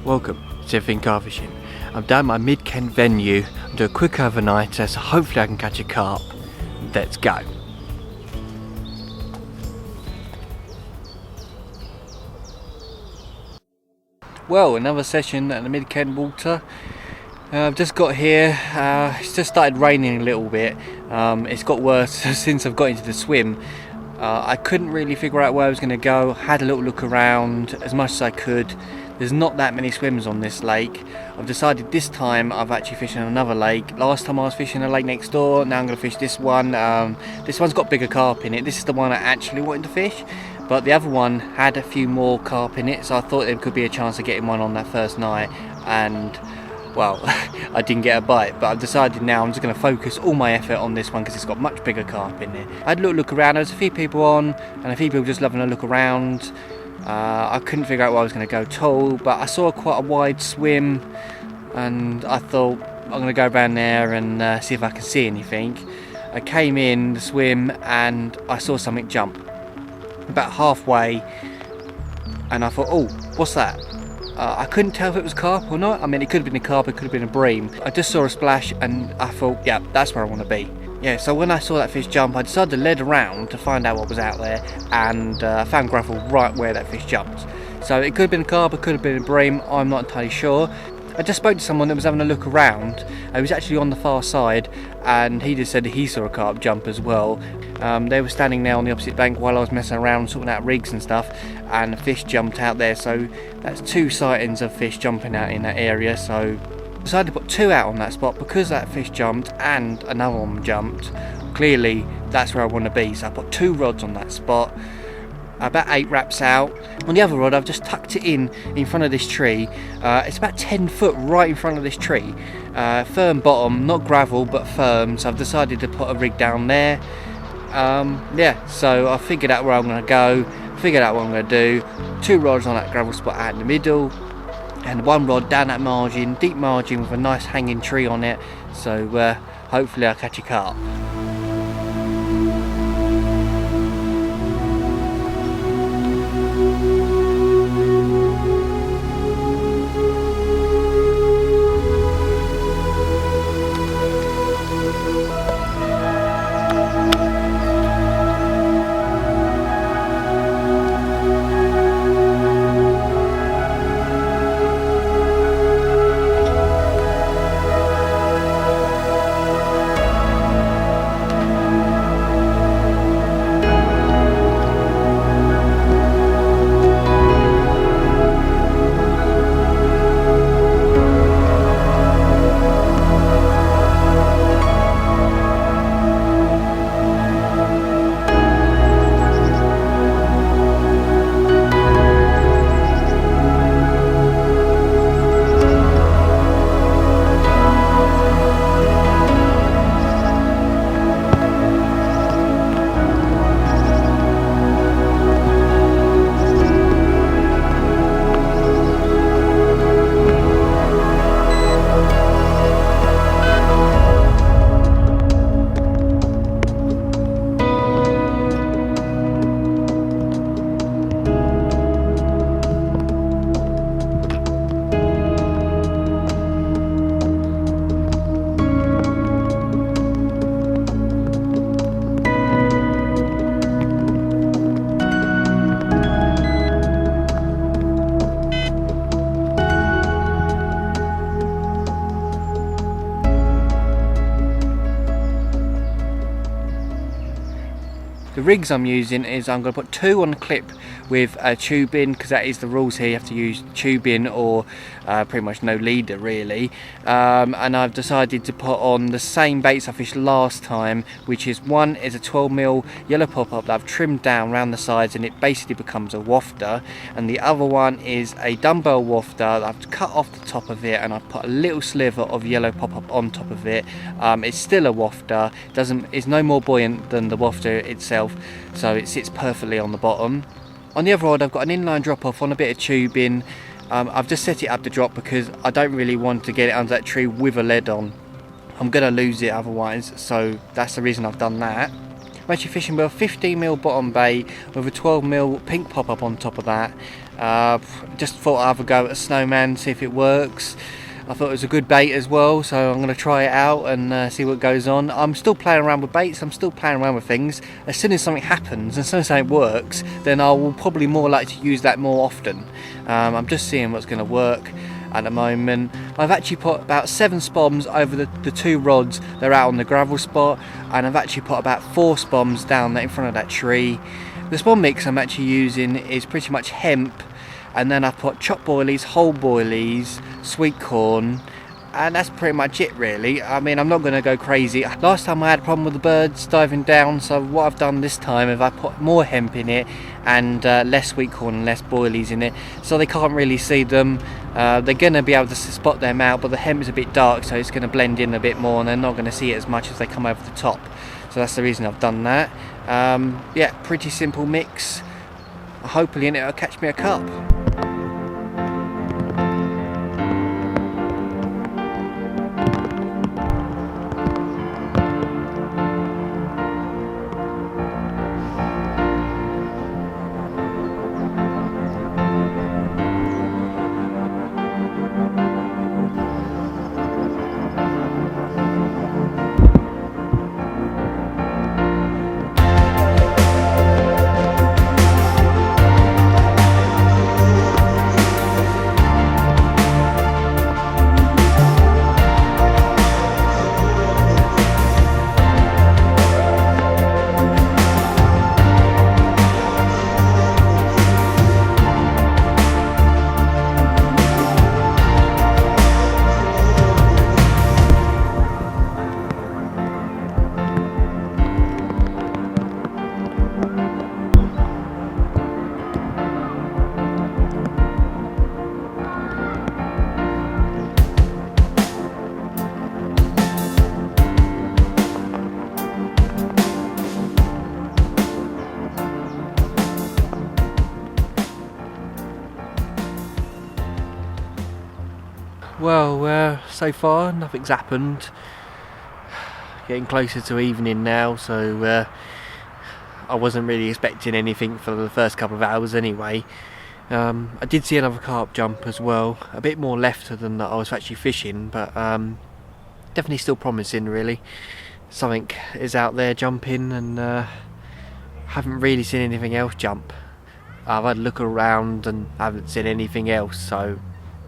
Welcome to Everything Carp Fishing. I'm down at my mid-Kent venue. I'm doing a quick overnighter, so hopefully I can catch a carp. Let's go. Well, another session at the mid-Kent water. I've just got here. It's just started raining a little bit. It's got worse since I've got into the swim. I couldn't really figure out where I was going to go. Had a little look around as much as I could. There's not that many swims on this lake. I've decided this time I've actually fished on another lake. Last time I was fishing a lake next door. Now I'm going to fish this one. This one's got bigger carp in it. This is the one I actually wanted to fish, but the other one had a few more carp in it, so I thought there could be a chance of getting one on that first night, and well, I didn't get a bite. But I've decided now I'm just going to focus all my effort on this one because it's got much bigger carp in it. I had a little look around. There was a few people on and a few people just loving a look around. I couldn't figure out where I was going to go at all, but I saw quite a wide swim and I thought I'm going to go around there and see if I can see anything. I came in the swim and I saw something jump about halfway, and I thought, oh, what's that? I couldn't tell if it was carp or not. I mean, it could have been a carp, it could have been a bream. I just saw a splash and I thought, yeah, that's where I want to be. Yeah, so when I saw that fish jump, I decided to lead around to find out what was out there, and I found gravel right where that fish jumped. So it could have been a carp, it could have been a bream, I'm not entirely sure. I just spoke to someone that was having a look around. He was actually on the far side, and he just said he saw a carp jump as well. They were standing there on the opposite bank while I was messing around sorting out rigs and stuff, and a fish jumped out there. So that's two sightings of fish jumping out in that area. So I decided to put two out on that spot because that fish jumped and another one jumped. Clearly that's where I want to be, so I put two rods on that spot, about 8 wraps out. On the other rod I've just tucked it in front of this tree. It's about 10 foot right in front of this tree. Firm bottom, not gravel but firm, so I've decided to put a rig down there. Yeah, so I figured out where I'm going to go, figured out what I'm going to do. Two rods on that gravel spot out in the middle, and one rod down that margin, deep margin with a nice hanging tree on it, so hopefully I'll catch a carp. The rigs I'm using is I'm going to put two on a clip with a tube in, because that is the rules here. You have to use tube in or pretty much no leader really. And I've decided to put on the same baits I fished last time, which is one is a 12mm yellow pop-up that I've trimmed down around the sides and it basically becomes a wafter, and the other one is a dumbbell wafter that I've cut off the top of it and I've put a little sliver of yellow pop-up on top of it. It's still a wafter, it's no more buoyant than the wafter itself, so it sits perfectly on the bottom. On the other rod I've got an inline drop off on a bit of tubing. I've just set it up to drop because I don't really want to get it under that tree with a lead on. I'm going to lose it otherwise, so that's the reason I've done that. I'm actually fishing with a 15mm bottom bait with a 12mm pink pop-up on top of that. Just thought I'd have a go at a snowman, see if it works. I thought it was a good bait as well, so I'm going to try it out and see what goes on. I'm still playing around with baits, I'm still playing around with things. As soon as something happens, as soon as something works, then I will probably more like to use that more often. I'm just seeing what's going to work at the moment. I've actually put about 7 spoms over the 2 rods. They're out on the gravel spot, and I've actually put about 4 spoms down there in front of that tree. The spom mix I'm actually using is pretty much hemp, and then I've put chopped boilies, whole boilies, sweet corn, and that's pretty much it really. I mean, I'm not going to go crazy. Last time I had a problem with the birds diving down, so what I've done this time is I put more hemp in it and less sweet corn and less boilies in it, so they can't really see them. They're going to be able to spot them out, but the hemp is a bit dark, so it's going to blend in a bit more, and they're not going to see it as much as they come over the top. So that's the reason I've done that. Yeah, pretty simple mix. Hopefully it'll catch me a carp. Well, so far nothing's happened. Getting closer to evening now, so I wasn't really expecting anything for the first couple of hours anyway. I did see another carp jump as well, a bit more left than that I was actually fishing, but definitely still promising really. Something is out there jumping, and haven't really seen anything else jump. I've had a look around and haven't seen anything else, so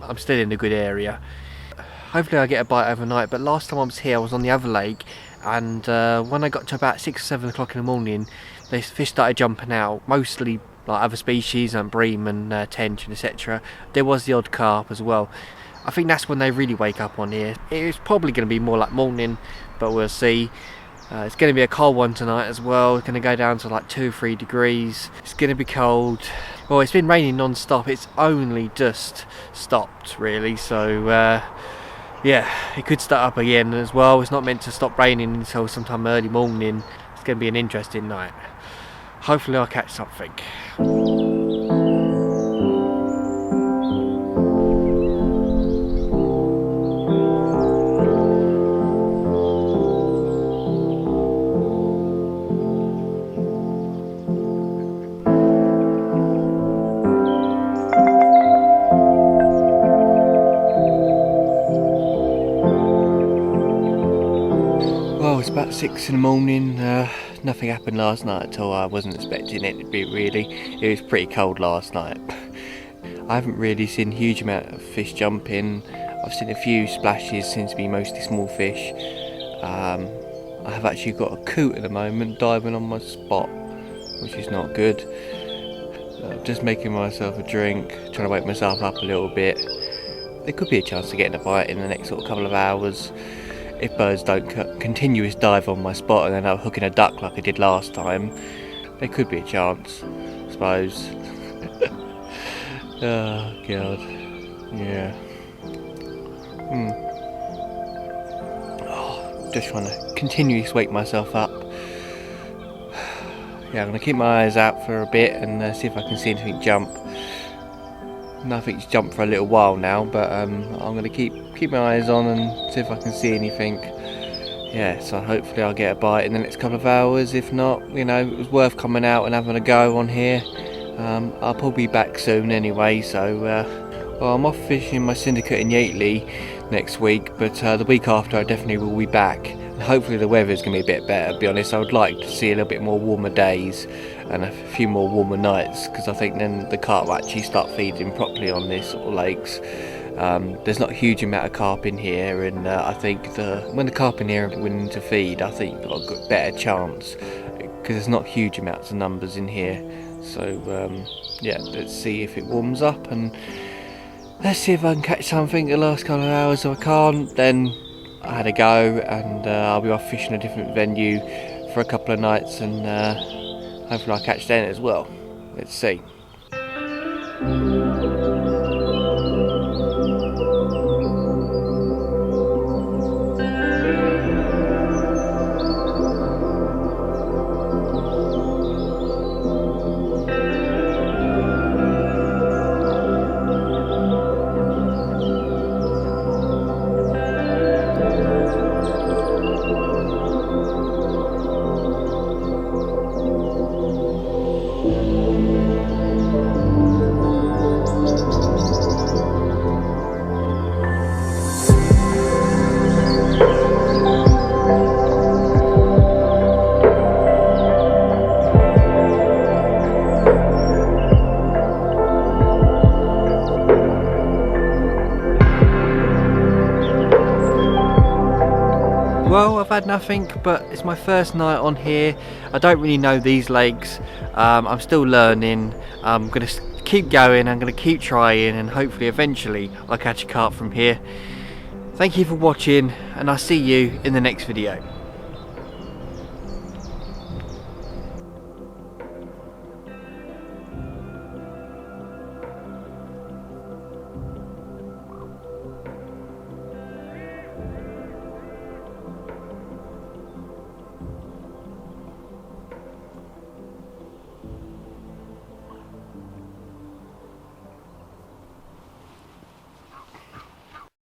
I'm still in a good area. Hopefully I get a bite overnight, but last time I was here I was on the other lake, and when I got to about 6 or 7 o'clock in the morning, the fish started jumping out, mostly like other species and bream and tench and etc. There was the odd carp as well. I think that's when they really wake up on here. It's probably going to be more like morning, but we'll see. It's going to be a cold one tonight as well. It's going to go down to like 2 or 3 degrees. It's going to be cold. Well, it's been raining non-stop. It's only just stopped really, so yeah, it could start up again as well. It's not meant to stop raining until sometime early morning. It's going to be an interesting night. Hopefully I'll catch something. Well, it's about 6 in the morning. Nothing happened last night at all. I wasn't expecting it to be really. It was pretty cold last night. I haven't really seen a huge amount of fish jumping. I've seen a few splashes, seems to be mostly small fish. I have actually got a coot at the moment diving on my spot, which is not good. Just making myself a drink, trying to wake myself up a little bit. There could be a chance of getting a bite in the next sort of couple of hours. If birds don't continuous dive on my spot and then I'm hooking a duck like I did last time, there could be a chance, I suppose. Oh god, yeah. Oh, just trying to continuously wake myself up. Yeah, I'm going to keep my eyes out for a bit and see if I can see anything jump. Nothing's jumped for a little while now, but I'm going to keep my eyes on and see if I can see anything. yeah, so hopefully I'll get a bite in the next couple of hours. If not, you know, it was worth coming out and having a go on here. I'll probably be back soon anyway, so well, I'm off fishing my syndicate in Yateley next week, but the week after I definitely will be back, and hopefully the weather's going to be a bit better. To be honest, I would like to see a little bit more warmer days and a few more warmer nights, because I think then the carp will actually start feeding properly on these sort of lakes. There's not a huge amount of carp in here, and I think when the carp in here are willing to feed, I think you've got a good, better chance, because there's not huge amounts of numbers in here. So yeah, let's see if it warms up, and let's see if I can catch something the last couple of hours. If I can't, then I had a go, and I'll be off fishing a different venue for a couple of nights, and hopefully I'll catch then as well. Let's see. Well, I've had nothing, but it's my first night on here. I don't really know these lakes. I'm still learning. I'm going to keep going, I'm going to keep trying, and hopefully eventually I'll catch a carp from here. Thank you for watching, and I'll see you in the next video.